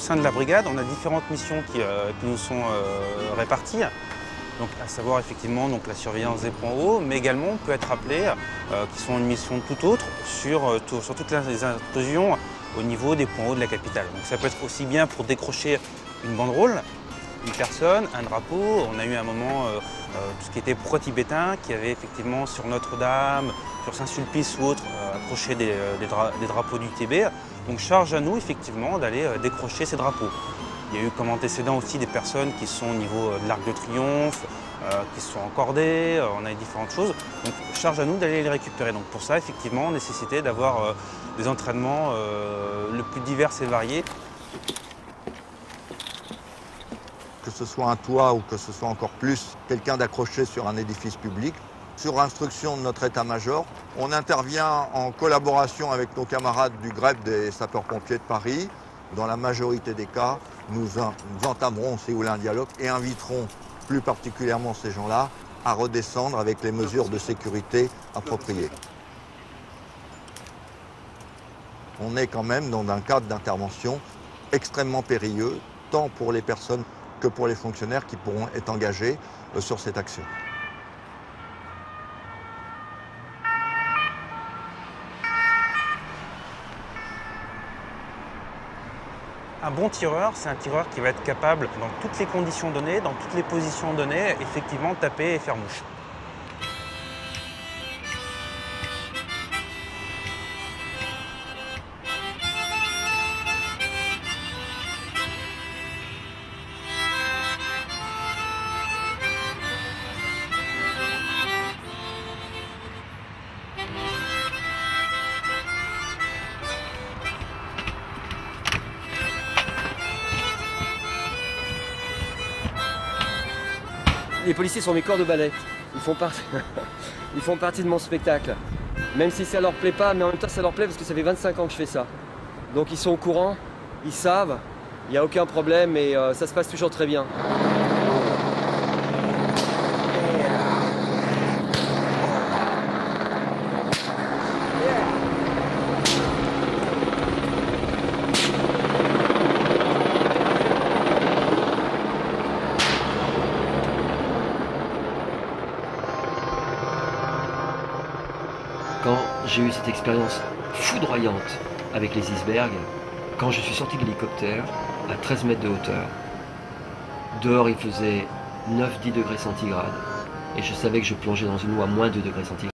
sein de la brigade, on a différentes missions qui nous sont réparties. Donc, à savoir effectivement donc, la surveillance des points hauts, mais également on peut être appelé, qui sont une mission tout autre, sur toutes les intrusions au niveau des points hauts de la capitale. Donc ça peut être aussi bien pour décrocher une banderole, une personne, un drapeau. On a eu un moment tout ce qui était pro-tibétain, qui avait effectivement sur Notre-Dame, sur Saint-Sulpice ou autre, accroché des drapeaux du Tibet. Donc charge à nous effectivement d'aller décrocher ces drapeaux. Il y a eu comme antécédent aussi des personnes qui sont au niveau de l'Arc de Triomphe, qui se sont encordées, on a eu différentes choses. Donc charge à nous d'aller les récupérer. Donc pour ça, effectivement, nécessité d'avoir des entraînements le plus divers et variés. Que ce soit un toit ou que ce soit encore plus quelqu'un d'accroché sur un édifice public, sur instruction de notre état-major, on intervient en collaboration avec nos camarades du GREP des sapeurs-pompiers de Paris. Dans la majorité des cas, nous entamerons, si vous voulez, un dialogue et inviterons plus particulièrement ces gens-là à redescendre avec les mesures de sécurité appropriées. On est quand même dans un cadre d'intervention extrêmement périlleux, tant pour les personnes que pour les fonctionnaires qui pourront être engagés sur cette action. Un bon tireur, c'est un tireur qui va être capable, dans toutes les conditions données, dans toutes les positions données, effectivement taper et faire mouche. Les policiers sont mes corps de ballet. Ils font partie de mon spectacle. Même si ça leur plaît pas, mais en même temps ça leur plaît parce que ça fait 25 ans que je fais ça. Donc ils sont au courant, ils savent, il n'y a aucun problème et ça se passe toujours très bien. Quand j'ai eu cette expérience foudroyante avec les icebergs, quand je suis sorti de l'hélicoptère à 13 mètres de hauteur, dehors il faisait 9-10 degrés centigrades et je savais que je plongeais dans une eau à moins 2 degrés centigrades.